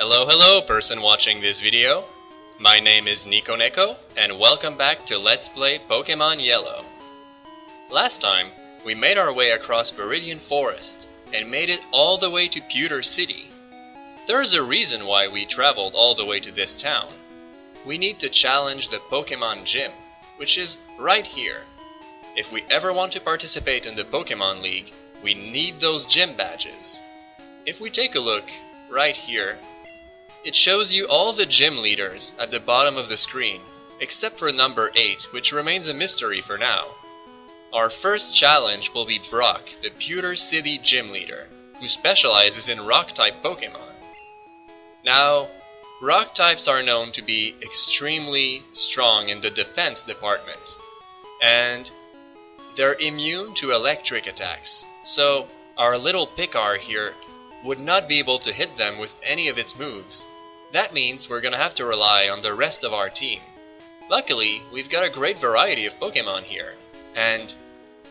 Hello person watching this video. My name is Neko, and welcome back to Let's Play Pokémon Yellow. Last time, we made our way across Viridian Forest, and made it all the way to Pewter City. There's a reason why we traveled all the way to this town. We need to challenge the Pokémon Gym, which is right here. If we ever want to participate in the Pokémon League, we need those gym badges. If we take a look right here, it shows you all the gym leaders at the bottom of the screen, except for number 8, which remains a mystery for now. Our first challenge will be Brock, the Pewter City gym leader, who specializes in rock-type Pokémon. Now, rock types are known to be extremely strong in the defense department, and they're immune to electric attacks, so our little Picard here would not be able to hit them with any of its moves. That means we're gonna have to rely on the rest of our team. Luckily, we've got a great variety of Pokémon here, and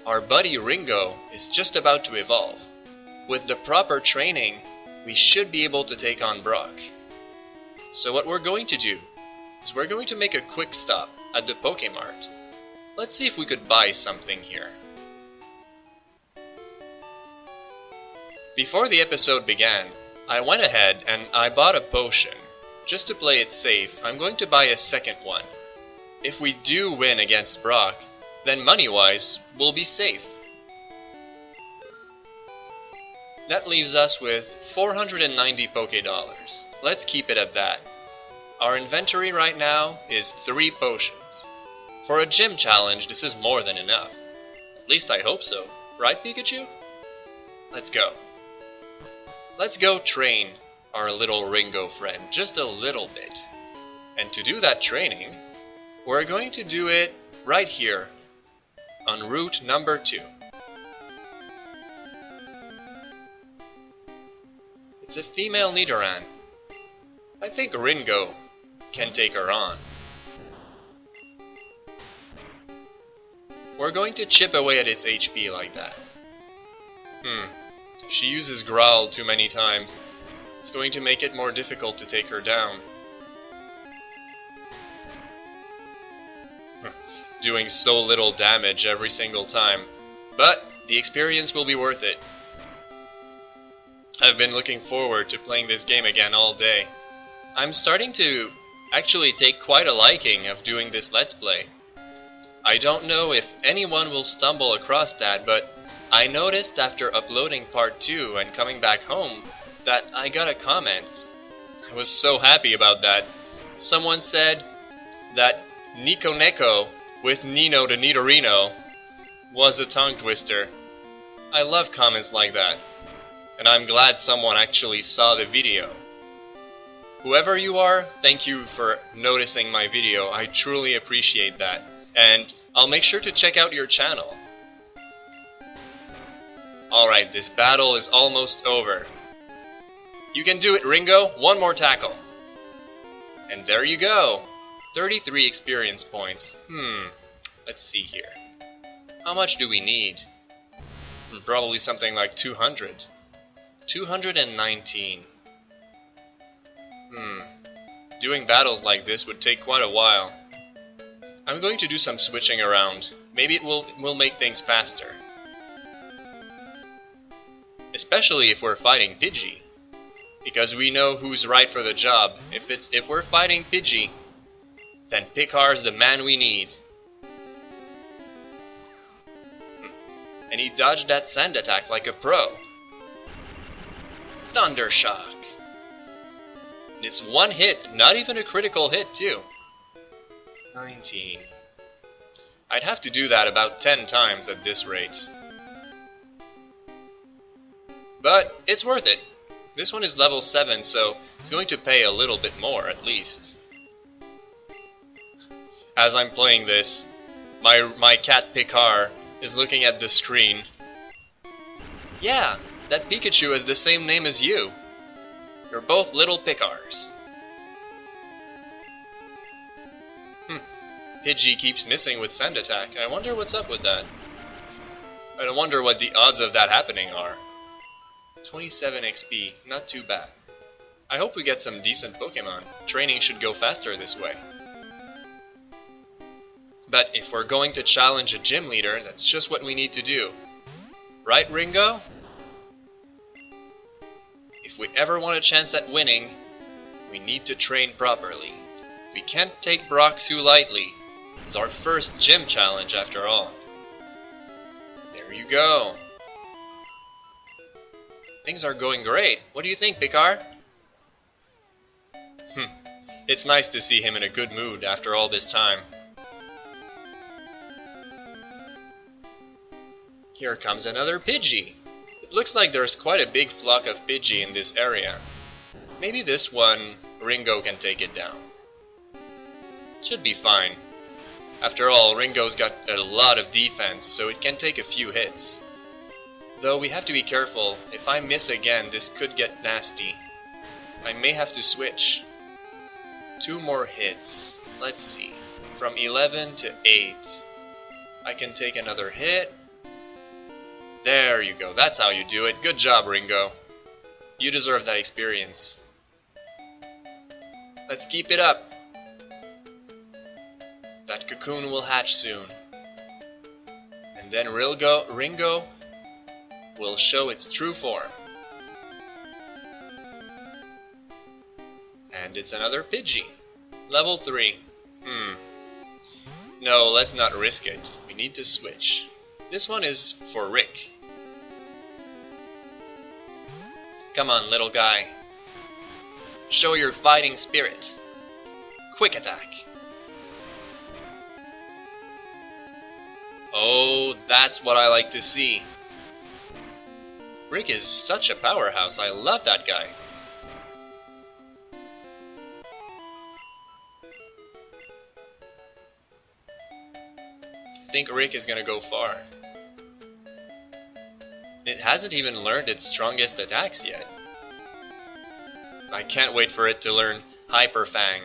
our buddy Ringo is just about to evolve. With the proper training, we should be able to take on Brock. So what we're going to do is we're going to make a quick stop at the Pokémart. Let's see if we could buy something here. Before the episode began, I went ahead and I bought a potion. Just to play it safe, I'm going to buy a second one. If we do win against Brock, then money-wise, we'll be safe. That leaves us with 490 Pokédollars. Let's keep it at that. Our inventory right now is 3 potions. For a gym challenge, this is more than enough. At least I hope so. Right, Pikachu? Let's go. Let's go train our little Ringo friend just a little bit. And to do that training, we're going to do it right here on route number 2. It's a female Nidoran. I think Ringo can take her on. We're going to chip away at its HP like that. If she uses Growl too many times, it's going to make it more difficult to take her down. Doing so little damage every single time. But the experience will be worth it. I've been looking forward to playing this game again all day. I'm starting to actually take quite a liking of doing this Let's Play. I don't know if anyone will stumble across that, but I noticed after uploading part 2 and coming back home that I got a comment. I was so happy about that. Someone said that Neko with Nino the Nidorino was a tongue twister. I love comments like that, and I'm glad someone actually saw the video. Whoever you are, thank you for noticing my video. I truly appreciate that, and I'll make sure to check out your channel. Alright, this battle is almost over. You can do it, Ringo! One more tackle! And there you go! 33 experience points. Let's see here. How much do we need? Probably something like 200. 219. Doing battles like this would take quite a while. I'm going to do some switching around. Maybe it will make things faster. Especially if we're fighting Pidgey. Because we know who's right for the job. If we're fighting Pidgey, then Picard's the man we need. And he dodged that sand attack like a pro. Thunder Shock. And it's one hit, not even a critical hit too. 19. I'd have to do that about 10 times at this rate. But it's worth it. This one is level 7, so it's going to pay a little bit more at least. As I'm playing this, my cat Picard is looking at the screen. Yeah, that Pikachu has the same name as you. You're both little Picards. Pidgey keeps missing with Sand Attack. I wonder what's up with that. I wonder what the odds of that happening are. 27 XP, not too bad. I hope we get some decent Pokemon. Training should go faster this way. But if we're going to challenge a gym leader, that's just what we need to do. Right, Ringo? If we ever want a chance at winning, we need to train properly. We can't take Brock too lightly. It's our first gym challenge after all. There you go. Things are going great. What do you think, Picard? It's nice to see him in a good mood after all this time. Here comes another Pidgey. It looks like there's quite a big flock of Pidgey in this area. Maybe this one, Ringo can take it down. Should be fine. After all, Ringo's got a lot of defense, so it can take a few hits. Though we have to be careful. If I miss again, this could get nasty. I may have to switch. 2 more hits. Let's see. From 11 to 8. I can take another hit. There you go. That's how you do it. Good job, Ringo. You deserve that experience. Let's keep it up. That cocoon will hatch soon. And then Ringo will show its true form. And it's another Pidgey. Level 3. No, let's not risk it. We need to switch. This one is for Rick. Come on, little guy. Show your fighting spirit. Quick attack. Oh, that's what I like to see. Rick is such a powerhouse. I love that guy. I think Rick is gonna go far. It hasn't even learned its strongest attacks yet. I can't wait for it to learn Hyper Fang.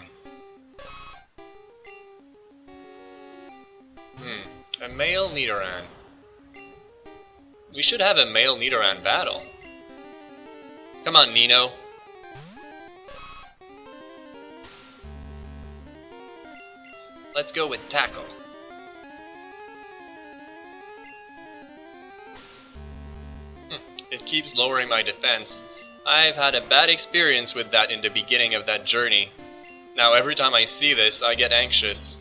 A male Nidoran. We should have a male Nidoran battle. Come on, Nino. Let's go with Tackle. It keeps lowering my defense. I've had a bad experience with that in the beginning of that journey. Now every time I see this, I get anxious.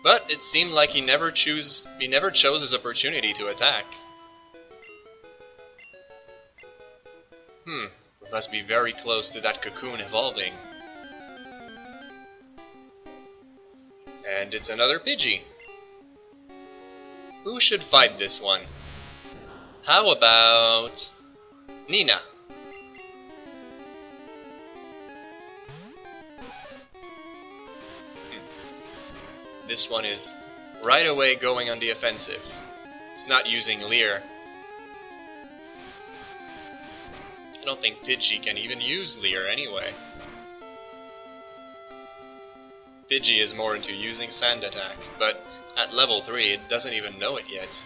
But it seemed like he never chose his opportunity to attack. We must be very close to that cocoon evolving. And it's another Pidgey. Who should fight this one? How about Nina? This one is right away going on the offensive. It's not using Leer. I don't think Pidgey can even use Leer anyway. Pidgey is more into using Sand Attack, but at level 3 it doesn't even know it yet.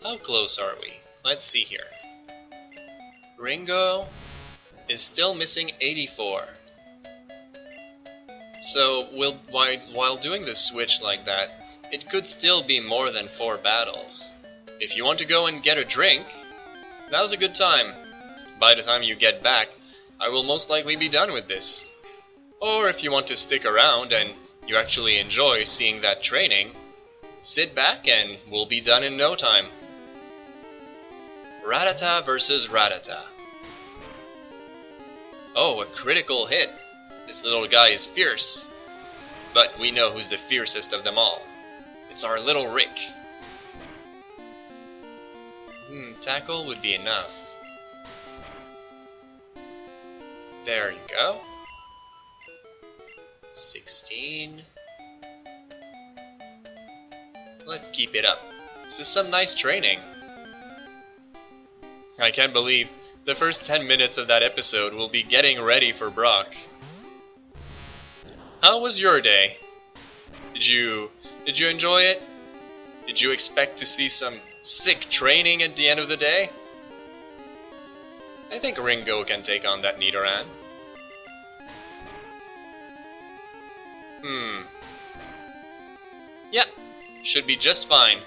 How close are we? Let's see here. Ringo is still missing 84. So, while doing the switch like that, it could still be more than 4 battles. If you want to go and get a drink, now's a good time. By the time you get back, I will most likely be done with this. Or if you want to stick around and you actually enjoy seeing that training, sit back and we'll be done in no time. Rattata versus Rattata. Oh, a critical hit. This little guy is fierce. But we know who's the fiercest of them all. It's our little Rick. Tackle would be enough. There you go. 16. Let's keep it up. This is some nice training. I can't believe the first 10 minutes of that episode will be getting ready for Brock. How was your day? Did you enjoy it? Did you expect to see some sick training at the end of the day? I think Ringo can take on that Nidoran. Yeah, should be just fine.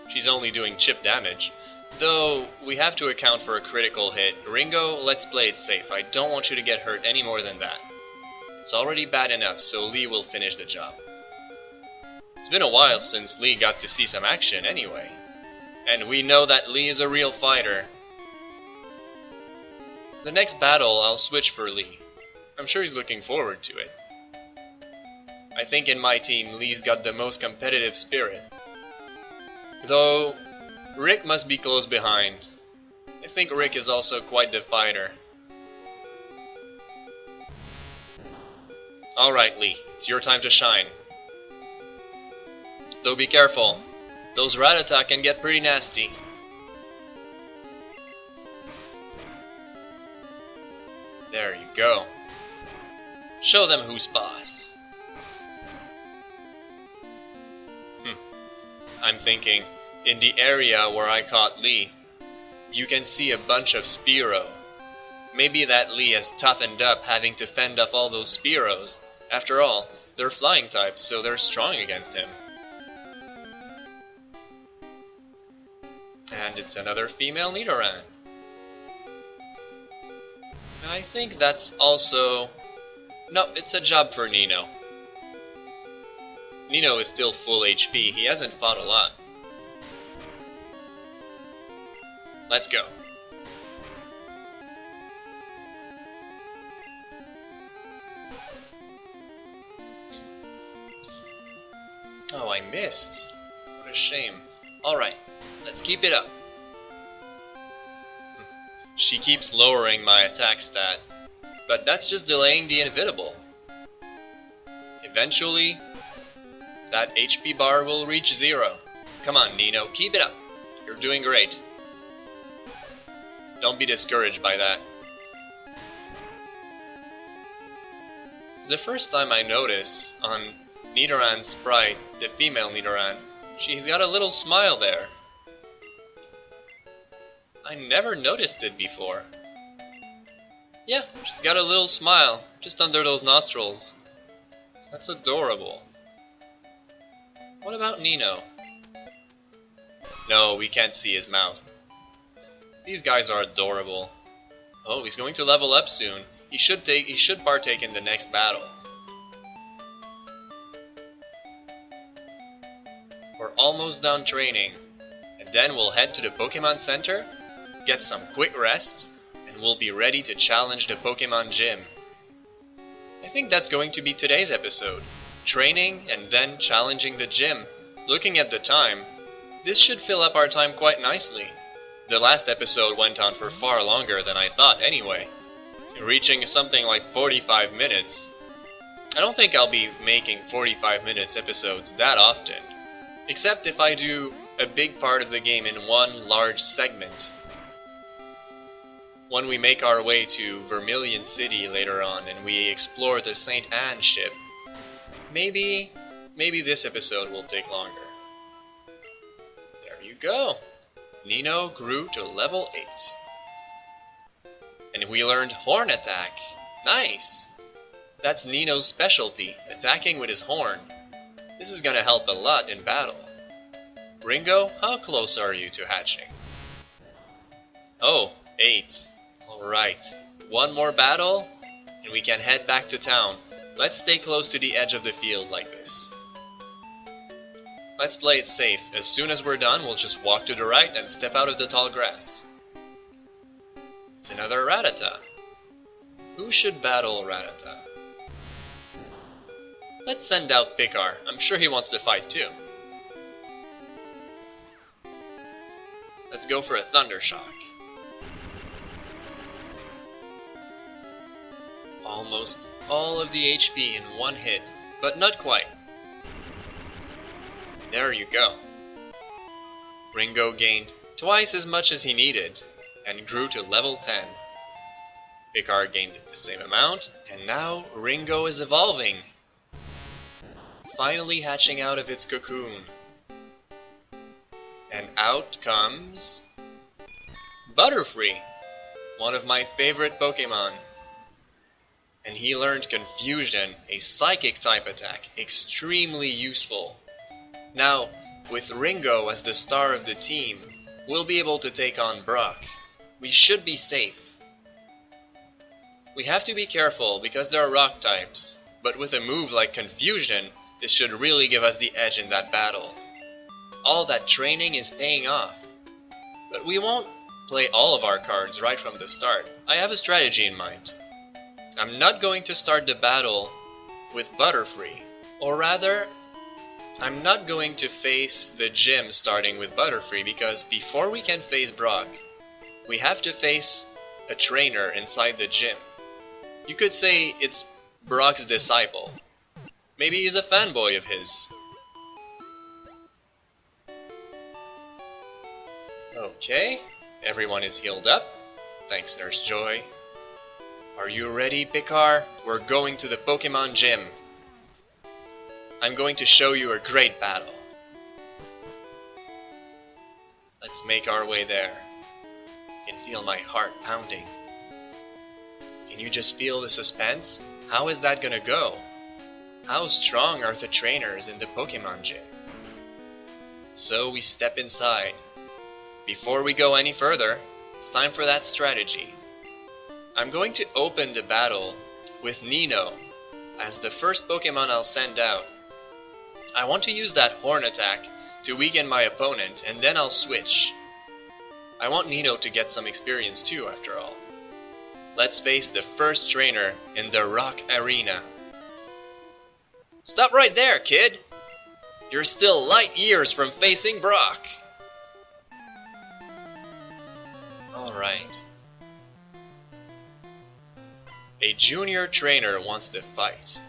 She's only doing chip damage. Though, we have to account for a critical hit. Ringo, let's play it safe. I don't want you to get hurt any more than that. It's already bad enough, so Lee will finish the job. It's been a while since Lee got to see some action anyway. And we know that Lee is a real fighter. The next battle, I'll switch for Lee. I'm sure he's looking forward to it. I think in my team, Lee's got the most competitive spirit. Though, Rick must be close behind. I think Rick is also quite the fighter. Alright Lee, it's your time to shine. Though be careful, those Rattata can get pretty nasty. There you go. Show them who's boss. I'm thinking, in the area where I caught Lee, you can see a bunch of Spearow. Maybe that Lee has toughened up having to fend off all those Spearows. After all, they're flying types, so they're strong against him. And it's another female Nidoran. I think that's also... No, it's a job for Nino. Nino is still full HP, he hasn't fought a lot. Let's go. Oh, I missed. What a shame. Alright, let's keep it up. She keeps lowering my attack stat, but that's just delaying the inevitable. Eventually, that HP bar will reach 0. Come on, Nino, keep it up. You're doing great. Don't be discouraged by that. It's the first time I notice on Nidoran's sprite, the female Nidoran, she's got a little smile there. I never noticed it before. Yeah, she's got a little smile, just under those nostrils. That's adorable. What about Nino? No, we can't see his mouth. These guys are adorable. Oh, he's going to level up soon. He should partake in the next battle. We're almost done training, and then we'll head to the Pokémon Center, get some quick rest, and we'll be ready to challenge the Pokémon Gym. I think that's going to be today's episode. Training and then challenging the gym. Looking at the time, this should fill up our time quite nicely. The last episode went on for far longer than I thought anyway, reaching something like 45 minutes. I don't think I'll be making 45 minutes episodes that often, except if I do a big part of the game in one large segment. When we make our way to Vermilion City later on and we explore the St. Anne ship, maybe this episode will take longer. There you go. Nino grew to level 8. And we learned Horn Attack. Nice! That's Nino's specialty, attacking with his horn. This is gonna help a lot in battle. Ringo, how close are you to hatching? Oh, 8. Alright, one more battle, and we can head back to town. Let's stay close to the edge of the field like this. Let's play it safe. As soon as we're done, we'll just walk to the right and step out of the tall grass. It's another Rattata. Who should battle Rattata? Let's send out Picard. I'm sure he wants to fight too. Let's go for a Thunder Shock. Almost all of the HP in one hit, but not quite. There you go. Ringo gained twice as much as he needed, and grew to level 10. Picard gained the same amount, and now Ringo is evolving. Finally hatching out of its cocoon. And out comes... Butterfree! one of my favorite Pokémon. And he learned Confusion, a psychic type attack, extremely useful. Now, with Ringo as the star of the team, we'll be able to take on Brock. We should be safe. We have to be careful because there are rock types, but with a move like Confusion, this should really give us the edge in that battle. All that training is paying off. But we won't play all of our cards right from the start. I have a strategy in mind. I'm not going to start the battle with Butterfree, or rather, I'm not going to face the gym starting with Butterfree because before we can face Brock, we have to face a trainer inside the gym. You could say it's Brock's disciple. Maybe he's a fanboy of his. Okay, everyone is healed up. Thanks, Nurse Joy. Are you ready, Picard? We're going to the Pokémon gym. I'm going to show you a great battle. Let's make our way there. I can feel my heart pounding. Can you just feel the suspense? How is that gonna go? How strong are the trainers in the Pokémon gym? So we step inside. Before we go any further, it's time for that strategy. I'm going to open the battle with Nino as the first Pokémon I'll send out. I want to use that horn attack to weaken my opponent and then I'll switch. I want Nino to get some experience too, after all. Let's face the first trainer in the Rock Arena. Stop right there, kid! You're still light years from facing Brock. Alright. A junior trainer wants to fight,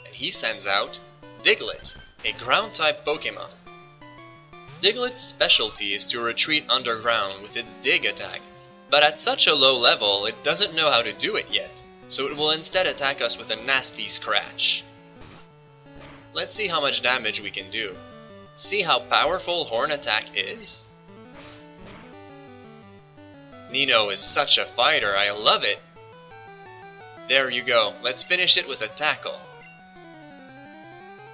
and he sends out Diglett, a ground-type Pokémon. Diglett's specialty is to retreat underground with its dig attack, but at such a low level it doesn't know how to do it yet, so it will instead attack us with a nasty scratch. Let's see how much damage we can do. See how powerful Horn Attack is? Nino is such a fighter, I love it! There you go, let's finish it with a tackle.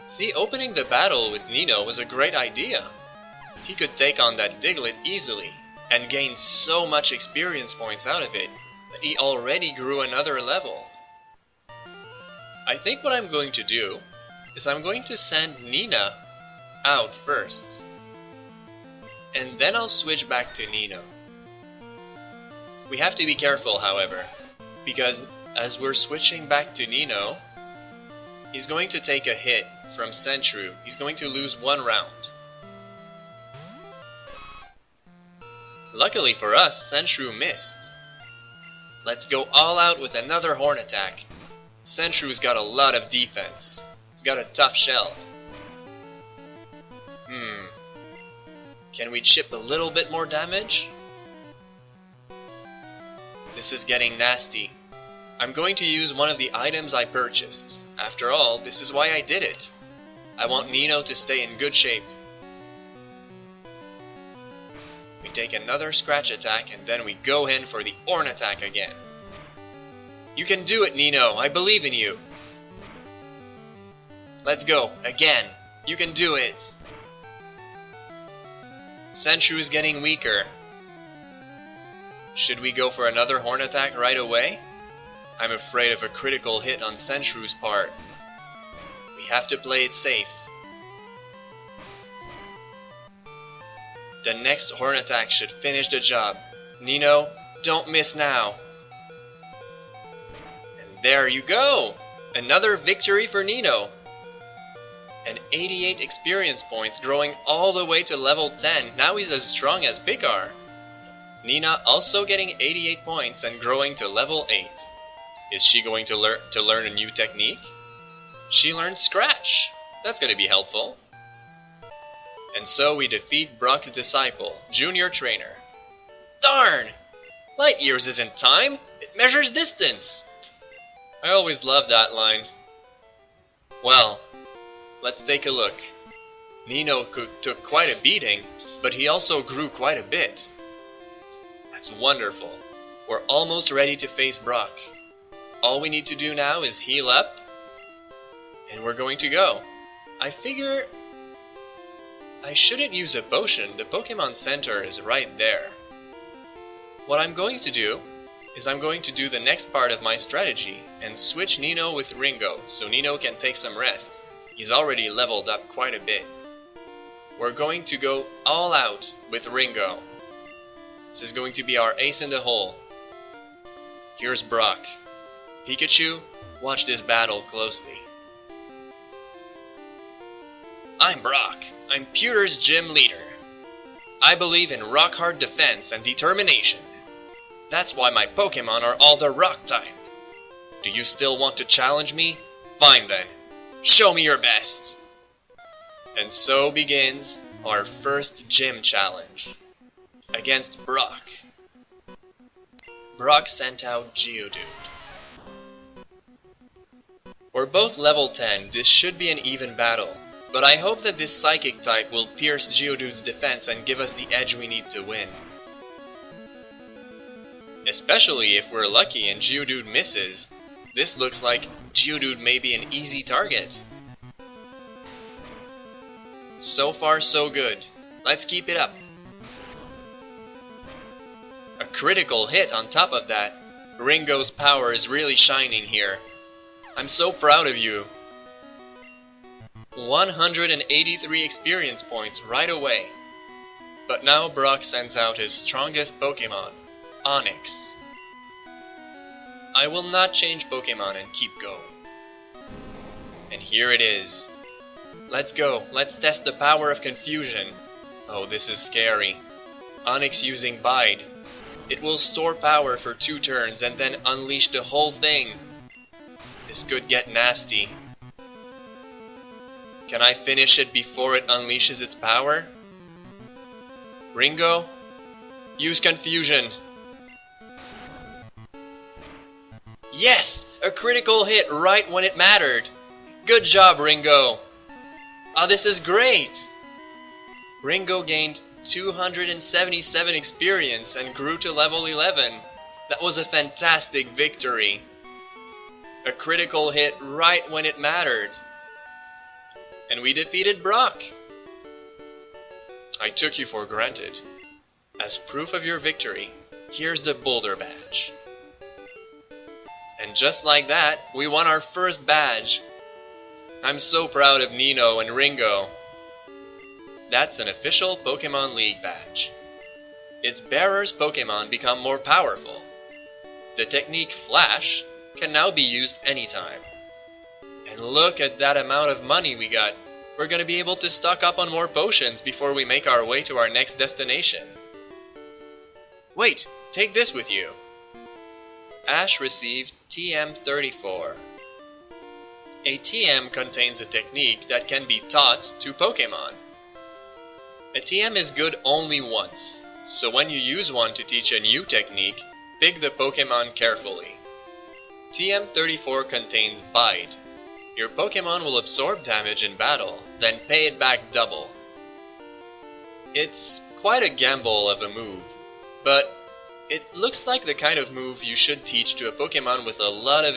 See, opening the battle with Nino was a great idea. He could take on that Diglett easily, and gain so much experience points out of it, that he already grew another level. I think what I'm going to do, is I'm going to send Nina out first. And then I'll switch back to Nino. We have to be careful, however, because as we're switching back to Nino, he's going to take a hit from Sentru. He's going to lose one round. Luckily for us, Sentru missed. Let's go all out with another Horn Attack. Sentru's got a lot of defense. He's got a tough shell. Can we chip a little bit more damage? This is getting nasty. I'm going to use one of the items I purchased. After all, this is why I did it. I want Nino to stay in good shape. We take another scratch attack and then we go in for the Horn Attack again. You can do it, Nino. I believe in you. Let's go. Again. You can do it. Sentru is getting weaker. Should we go for another Horn Attack right away? I'm afraid of a critical hit on Sentru's part. We have to play it safe. The next Horn Attack should finish the job. Nino, don't miss now. And there you go! Another victory for Nino! And 88 experience points, growing all the way to level 10. Now he's as strong as Picard. Nina also getting 88 points and growing to level 8. Is she going to learn a new technique? She learned Scratch. That's going to be helpful. And so we defeat Brock's disciple, Junior Trainer. Darn! Light years isn't time, it measures distance. I always loved that line. Well, let's take a look. Nino took quite a beating, but he also grew quite a bit. That's wonderful. We're almost ready to face Brock. All we need to do now is heal up, and we're going to go. I figure I shouldn't use a potion. The Pokemon Center is right there. What I'm going to do is I'm going to do the next part of my strategy and switch Nino with Ringo so Nino can take some rest. He's already leveled up quite a bit. We're going to go all out with Ringo. This is going to be our ace in the hole. Here's Brock. Pikachu, watch this battle closely. I'm Brock. I'm Pewter's gym leader. I believe in rock-hard defense and determination. That's why my Pokemon are all the rock type. Do you still want to challenge me? Fine then. Show me your best. And so begins our first gym challenge. Against Brock. Brock sent out Geodude. We're both level 10, this should be an even battle. But I hope that this Psychic type will pierce Geodude's defense and give us the edge we need to win. Especially if we're lucky and Geodude misses. This looks like Geodude may be an easy target. So far so good. Let's keep it up. A critical hit on top of that. Ringo's power is really shining here. I'm so proud of you. 183 experience points right away. But now Brock sends out his strongest Pokemon, Onix. I will not change Pokemon and keep going. And here it is. Let's go, let's test the power of confusion. Oh, this is scary. Onix using Bide. It will store power for 2 turns and then unleash the whole thing. This could get nasty. Can I finish it before it unleashes its power? Ringo, use confusion. Yes! A critical hit right when it mattered. Good job, Ringo. Ah, this is great. Ringo gained 277 experience and grew to level 11. That was a fantastic victory. A critical hit right when it mattered. And we defeated Brock. I took you for granted. As proof of your victory, here's the Boulder Badge. And just like that, we won our first badge. I'm so proud of Nino and Ringo. That's an official Pokemon League badge. Its bearer's Pokemon become more powerful. The technique Flash can now be used anytime. And look at that amount of money we got. We're gonna be able to stock up on more potions before we make our way to our next destination. Wait, take this with you. Ash received TM34. A TM contains a technique that can be taught to Pokemon. A TM is good only once, so when you use one to teach a new technique, pick the Pokemon carefully. TM34 contains Bide. Your Pokemon will absorb damage in battle, then pay it back double. It's quite a gamble of a move, but it looks like the kind of move you should teach to a Pokemon with a lot of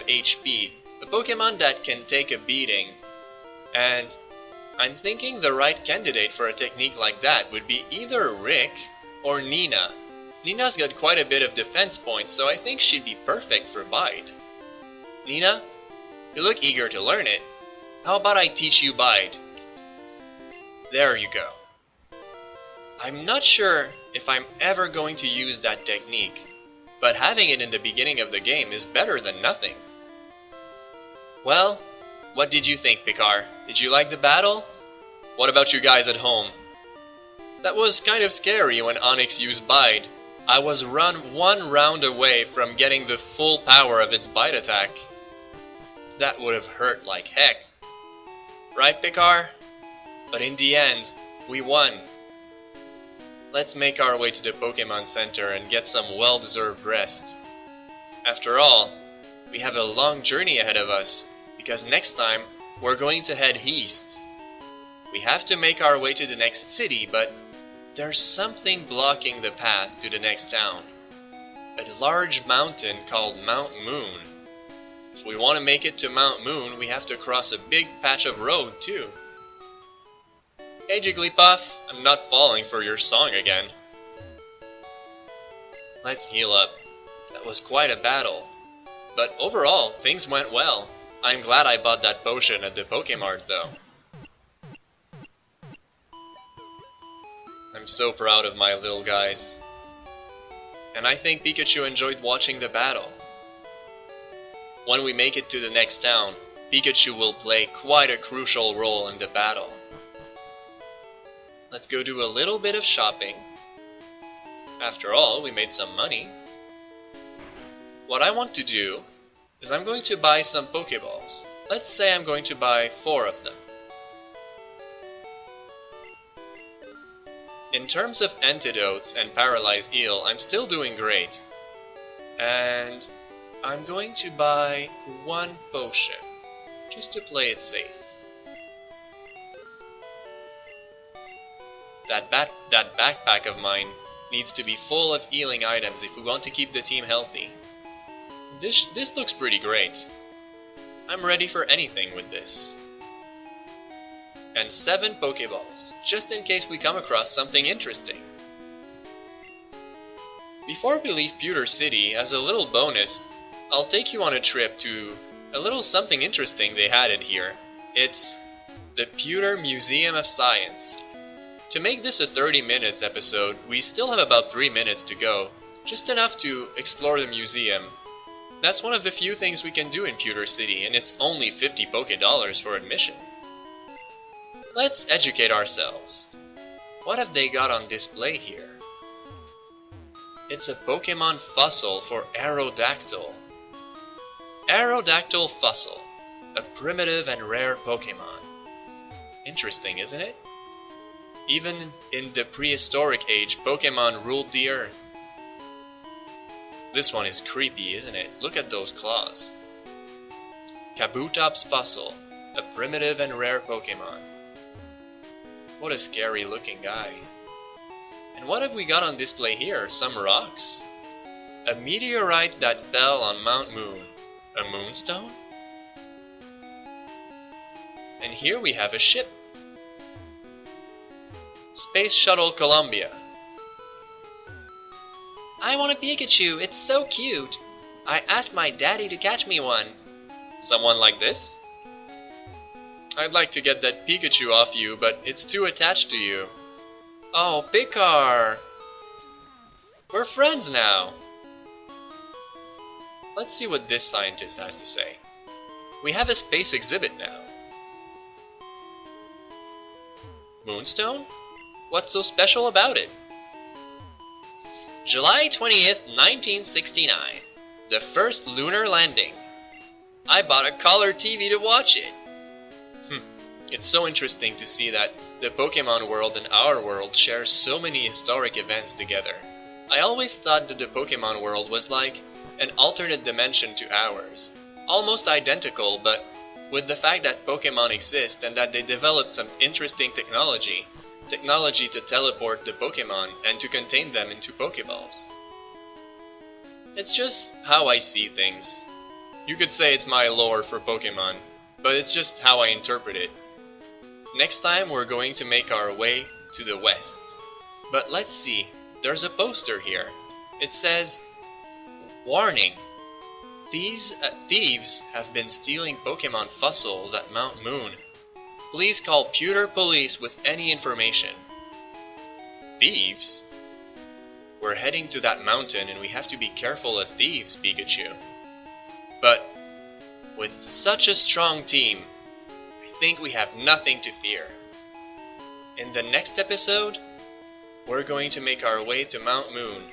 HP, a Pokemon that can take a beating. And I'm thinking the right candidate for a technique like that would be either Rick or Nina. Nina's got quite a bit of defense points, so I think she'd be perfect for Bide. Nina, you look eager to learn it. How about I teach you Bide? There you go. I'm not sure if I'm ever going to use that technique, but having it in the beginning of the game is better than nothing. Well, what did you think, Picard? Did you like the battle? What about you guys at home? That was kind of scary when Onix used Bide. I was run 1 round away from getting the full power of its Bite attack. That would have hurt like heck. Right, Picard? But in the end, we won. Let's make our way to the Pokemon Center and get some well-deserved rest. After all, we have a long journey ahead of us, because next time, we're going to head east. We have to make our way to the next city, but there's something blocking the path to the next town. a large mountain called Mount Moon. If we want to make it to Mount Moon, we have to cross a big patch of road too. Hey Jigglypuff, I'm not falling for your song again. Let's heal up. That was quite a battle. But overall, things went well. I'm glad I bought that potion at the Pokémart though. I'm so proud of my little guys. And I think Pikachu enjoyed watching the battle. When we make it to the next town, Pikachu will play quite a crucial role in the battle. Let's go do a little bit of shopping. After all, we made some money. What I want to do is I'm going to buy some Pokeballs. Let's say I'm going to buy 4 of them. In terms of antidotes and paralyzed eel, I'm still doing great. And I'm going to buy 1 potion, just to play it safe. That backpack of mine needs to be full of healing items if we want to keep the team healthy. This looks pretty great. I'm ready for anything with this. And 7 Pokeballs, just in case we come across something interesting. Before we leave Pewter City, as a little bonus, I'll take you on a trip to a little something interesting they had in here. It's the Pewter Museum of Science. To make this a 30 minutes episode, we still have about 3 minutes to go, just enough to explore the museum. That's one of the few things we can do in Pewter City, and it's only 50 Poké-dollars for admission. Let's educate ourselves. What have they got on display here? It's a Pokémon fossil for Aerodactyl. Aerodactyl fossil, a primitive and rare Pokémon. Interesting, isn't it? Even in the prehistoric age, Pokémon ruled the earth. This one is creepy, isn't it? Look at those claws. Kabutops fossil, a primitive and rare Pokémon. What a scary looking guy. And what have we got on display here? Some rocks? A meteorite that fell on Mount Moon. A moonstone? And here we have a ship. Space Shuttle Columbia. I want a Pikachu, it's so cute. I asked my daddy to catch me one. Someone like this? I'd like to get that Pikachu off you, but it's too attached to you. Oh, Picar! We're friends now. Let's see what this scientist has to say. We have a space exhibit now. Moonstone? What's so special about it? July 20th, 1969. The first lunar landing. I bought a color TV to watch it. It's so interesting to see that the Pokémon world and our world share so many historic events together. I always thought that the Pokémon world was like an alternate dimension to ours. Almost identical, but with the fact that Pokémon exist and that they developed some interesting technology to teleport the Pokémon and to contain them into Pokéballs. It's just how I see things. You could say it's my lore for Pokémon, but it's just how I interpret it. Next time we're going to make our way to the west. But let's see, there's a poster here. It says, "Warning! Thieves have been stealing Pokémon fossils at Mount Moon. Please call Pewter Police with any information." Thieves? We're heading to that mountain and we have to be careful of thieves, Pikachu. But with such a strong team, I think we have nothing to fear. In the next episode, we're going to make our way to Mount Moon,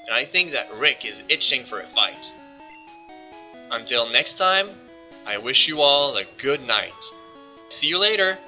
and I think that Rick is itching for a fight. Until next time, I wish you all a good night. See you later!